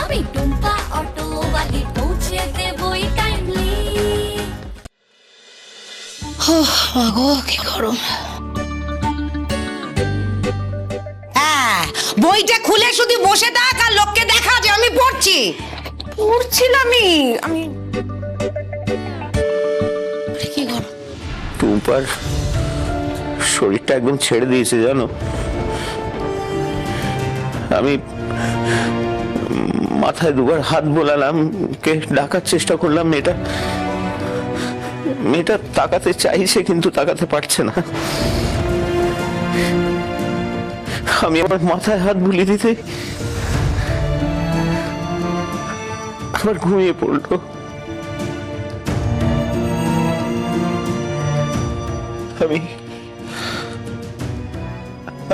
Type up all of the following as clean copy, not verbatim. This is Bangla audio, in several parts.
আমি টুম্পা অটোওয়ালি পৌঁছে দেবই টাইমলি। মাগো কি গরম। হ্যাঁ, বইটা খুলে শুধু বসে থাক আর লোককে দেখা যে আমি পড়ছি। পড়ছিলামই আমি। কি গরম। টুম্পার শরীরটা একদম ছেড়ে দিয়েছে জানো। আমি মাথায় দুবার হাত বোলালাম, কে ডাকার চেষ্টা করলাম, মেয়েটা তাকাতে চাইছে কিন্তু তাকাতে পারছে না। আমি আমার মাথায় হাত বুলিয়ে দিতে আবার ঘুমিয়ে পড়লো।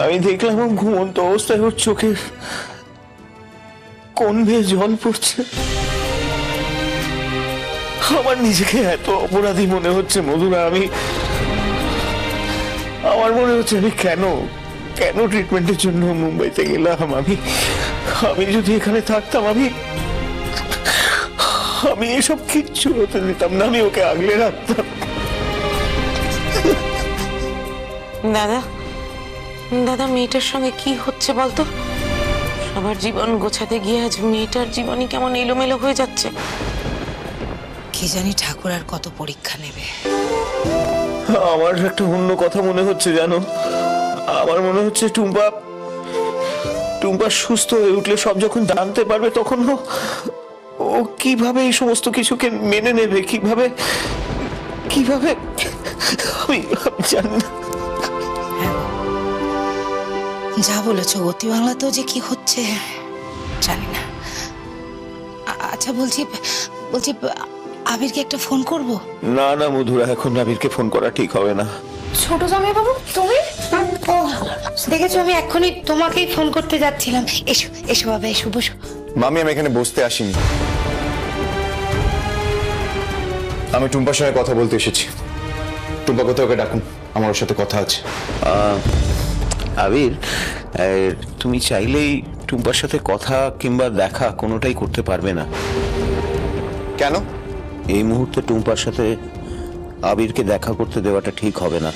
আমি দেখলাম ঘুমন্ত অবস্থায় ওর চোখে কোন বেয়ে জল পড়ছে। আমার নিজেকে এত অপরাধী মনে হচ্ছে মধুরা। আমার মনে হচ্ছে আমি কেন ট্রিটমেন্টের জন্য মুম্বাইতে গেলাম। আমি যদি এখানে থাকতাম আমি এসব কিচ্ছু হতে দিতাম না। আমি ওকে আগলে রাখতাম। দাদা দাদা মেয়েটার সঙ্গে কি হচ্ছে বলতো? সবার জীবন গোছাতে গিয়ে আজ মেয়েটার জীবনই কেমন এলোমেলো হয়ে যাচ্ছে। কি জানি ঠাকুর আর কত পরীক্ষা নেবে। আমার একটা অন্য কথা মনে হচ্ছে জানো। আমার মনে হচ্ছে টুম্পা সুস্থ হয়ে উঠলে, সব যখন জানতে পারবে, তখন ও কিভাবে এই সমস্ত কিছুকে মেনে নেবে, কিভাবে আমি জানি না। যা বলেছ গতি বাংলাতেও যে কি হচ্ছে জানি না। আচ্ছা বলছি আবিরকে একটা ফোন করব? না না মধুরা, এখন আবিরকে ফোন করা ঠিক হবে না। ছোট জামাই বাবু তুমি? দেখেছো আমি এক্ষুনি তোমাকেই ফোন করতে যাচ্ছিলাম। এসো এসো বাবা, এসো বসো। মামি, আমি এখানে বসতে আসিনি, আমি টুম্পার সঙ্গে কথা বলতে এসেছি। টুম্পা কোথাও, ওকে ডাকুন, আমার ওর সাথে কথা আছে। আবির, তুমি চাইলেই টুম্পার সাথে কথা কিংবা দেখা কোনোটাই করতে পারবে না। কেন? এই মুহূর্তে টুম্পার সাথে আবিরকে দেখা করতে দেওয়াটা ঠিক হবে না।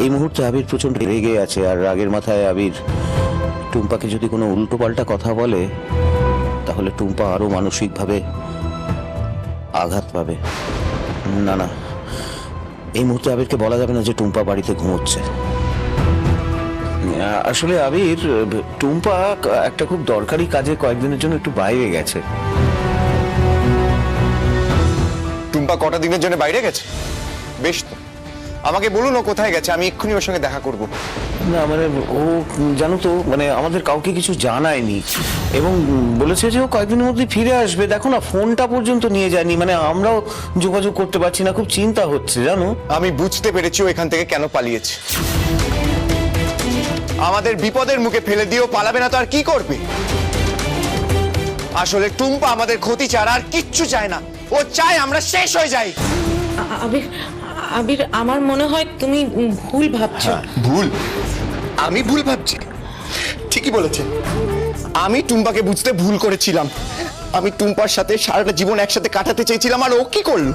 এই মুহূর্তে আবির প্রচন্ড রেগে আছে, আর রাগের মাথায় আবির টুম্পাকে যদি কোনো উল্টোপাল্টা কথা বলে, তাহলে টুম্পা আরো মানসিকভাবে আঘাত পাবে। না না, এই মুহূর্তে আবিরকে বলা যাবে না যে টুম্পা বাড়িতে ঘুমোচ্ছে। আসলে আবির, টুম্পা একটা খুব দরকারি কাজে কয়েকদিনের জন্য একটু বাইরে গেছে। টুম্পা কটা দিনের জন্য বাইরে গেছে? বেশ তো, আমাকে বলুন ও কোথায় গেছে, আমি এক্ষুনি ওর সঙ্গে দেখা করব। না মানে ও জানো তো, মানে আমাদের কাউকে কিছু জানায়নি এবং বলেছে যে ও কয়েকদিনের মধ্যে ফিরে আসবে। দেখো না, ফোনটা পর্যন্ত নিয়ে যায়নি, মানে আমরাও যোগাযোগ করতে পারছি না। খুব চিন্তা হচ্ছে জানো। আমি বুঝতে পেরেছি ও এখান থেকে কেন পালিয়েছে। আমাদের বিপদের মুখে ফেলে দিয়েও পালাবে না তো আর কি করবে? আসলে টুম্পা আমাদের ক্ষতি ছাড়া আর কিচ্ছু চায় না। ও চায় আমরা শেষ হয়ে যাই। আবির আবির আমার মনে হয় তুমি ভুল ভাবছো। ভুল? আমি ভুল ভাবছি? ঠিকই বলেছেন, আমি টুম্পাকে বুঝতে ভুল করেছিলাম। আমি টুম্পার সাথে সারাটা জীবন একসাথে কাটাতে চেয়েছিলাম, আর ও কি করলো?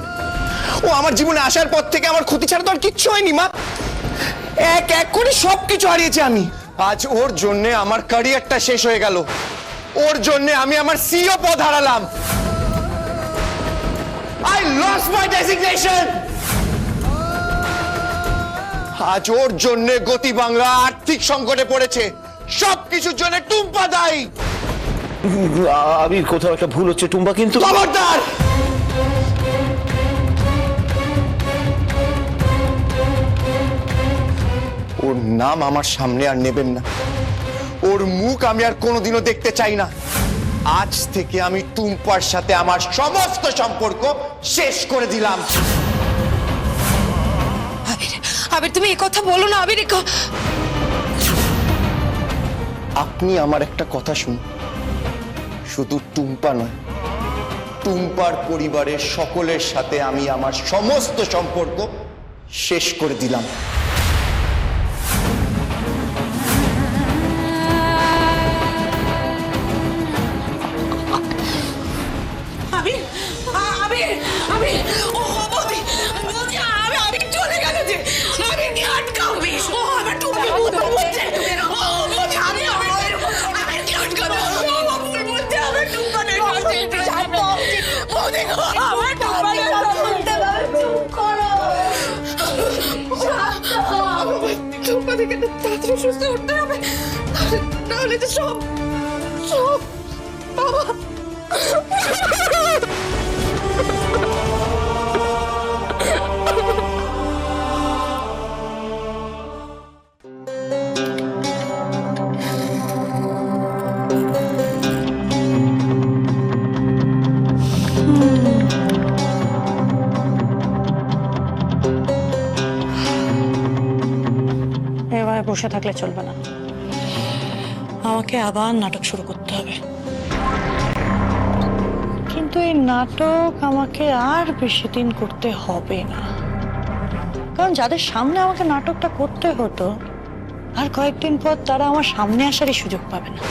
ও আমার জীবনে আসার পর থেকে আমার ক্ষতি ছাড়া তো আর কিচ্ছু হয়নি মা। এক এক করে সবকিছু হারিয়েছি আমি। আজ ওর জন্য আমার ক্যারিয়ারটা শেষ হয়ে গেল, ওর জন্য আমি আমার সিইও পদ হারালাম। I lost my designation. আজ ওর জন্য গতি বাংলা আর্থিক সংকটে পড়েছে। সবকিছুর জন্য টুম্পা দায়ী। আবির, কোথাও একটা ভুল হচ্ছে। টুম্পা কিন্তু খবরদার! ওর নাম আমার সামনে আর নেবেন না। ওর মুখ আমি আর কোনোদিনও দেখতে চাই না। আজ থেকে আমি টুম্পার সাথে আমার সমস্ত সম্পর্ক শেষ করে দিলাম। আবির আবির তুমি এই কথা বলো না আবির। আপনি আমার একটা কথা শুনুন, শুধু টুম্পা নয়, টুম্পার পরিবারের সকলের সাথে আমি আমার সমস্ত সম্পর্ক শেষ করে দিলাম। সুস্থ উঠতে হবে, নাহলে তো সব সব বাবা। এভাবে বসে থাকলে চলবে না, আমাকে আবার নাটক শুরু করতে হবে। কিন্তু এই নাটক আমাকে আর বেশি দিন করতে হবে না, কারণ যাদের সামনে আমাকে নাটকটা করতে হতো আর কয়েকদিন পর তারা আমার সামনে আসারই সুযোগ পাবে না।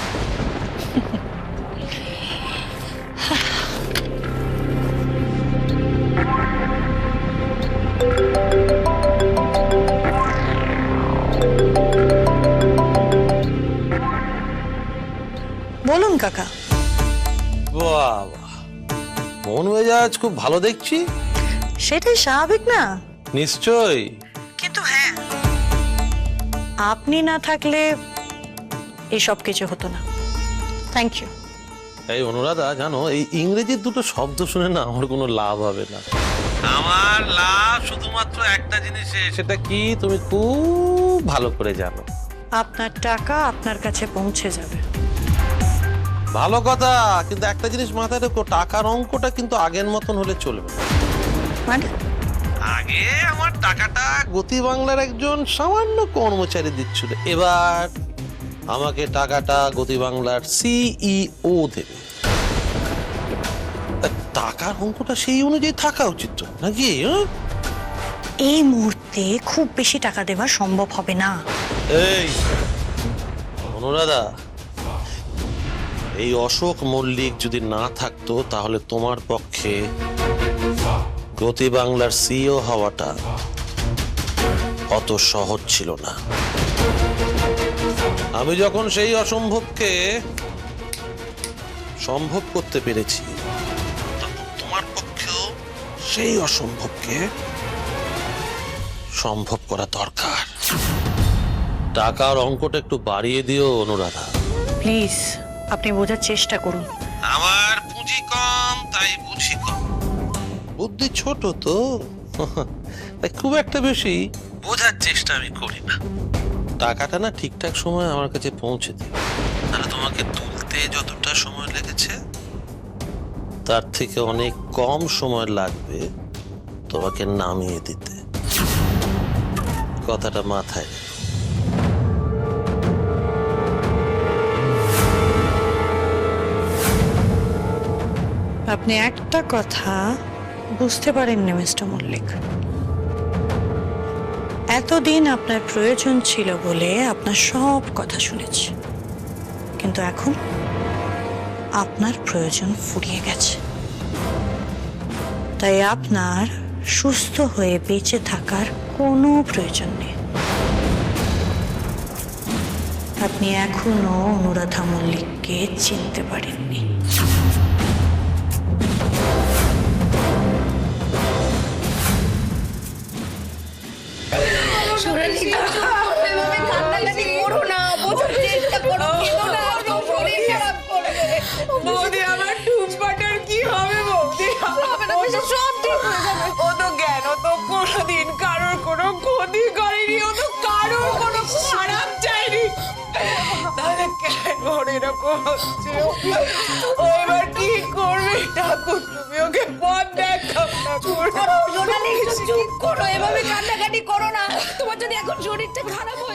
বলুন কাকা। বাহ, মন মেজাজ খুব ভালো দেখছি। সেটাই স্বাভাবিক না? নিশ্চয়ই। কিন্তু হ্যাঁ, আপনি না থাকলে এসব কিছু হতো না। Thank you. এই অনুরাধা, জানো এই ইংরেজির দুটো শব্দ শুনে না আমার কোনো লাভ হবে না। আমার লাভ শুধুমাত্র একটা জিনিসে, সেটা কি তুমি খুব ভালো করে জানো। আপনার টাকা আপনার কাছে পৌঁছে যাবে। ভালো কথা, কিন্তু একটা জিনিস মাথায় রেখো, টাকার অঙ্কটা কিন্তু আগের মতন হলে চলবে না। মানে আগে আমার টাকাটা গতি বাংলার একজন সামান্য কর্মচারী দিচ্ছিল, এবার আমাকে টাকাটা গতি বাংলার সিইও দেবে। টাকার অঙ্কটা সেই অনুযায়ী থাকা উচিত তো, নাকি? এই মুহূর্তে খুব বেশি টাকা দেওয়া সম্ভব হবে না। এই অনুরাধা, এই অশোক মল্লিক যদি না থাকতো তাহলে তোমার পক্ষে গতি বাংলার সিইও হওয়াটা অত সহজ ছিল না। আমি যখন সেই অসম্ভবকে সম্ভব করতে পেরেছি, তখন তোমার পক্ষেও সেই অসম্ভবকে সম্ভব করা দরকার। টাকার অঙ্কটা একটু বাড়িয়ে দিও অনুরাধা। প্লিজ আপনি বোঝার চেষ্টা করুন। আমার পুঁজি কম, তাই বুঝি কম। বুদ্ধি ছোট তো, তাই খুব একটা বেশি বোঝার চেষ্টা আমি করি না। টাকাটা না ঠিকঠাক সময় আমার কাছে পৌঁছে দিও, তাহলে তোমাকে তুলতে যতটা সময় লেগেছে তার থেকে অনেক কম সময় লাগবে তোমাকে নামিয়ে দিতে। কথাটা মাথায় রেখো। আপনি একটা কথা বুঝতে পারেননি মিস্টার মল্লিক। এতদিন আপনার প্রয়োজন ছিল বলে আপনার সব কথা শুনেছি, কিন্তু এখন আপনার প্রয়োজন ফুরিয়ে গেছে। তাই আপনার সুস্থ হয়ে বেঁচে থাকার কোনো প্রয়োজন নেই। আপনি এখনো অনুরাধা মল্লিককে চিনতে পারেননি। বৌদি, আমার টুম্পাটার কি হবে? বৌদি, সব ঠিক হয়ে যাবে। ও তো জ্ঞান, ও তো কোনোদিন কারোর কোনো ক্ষতি করেনি, ও তো কারোর কোনো খারাপ চাইনি। তাহলে কেন ওর এরকম হচ্ছে? ও এবার কি করবে? ঠাকুর, তুমি ওকে পথ দেখাও। ঠাকুর, সোনালি, চুপ করো, এভাবে কান্নাকাটি করো না। তোমার যদি এখন শরীরটা খারাপ হয়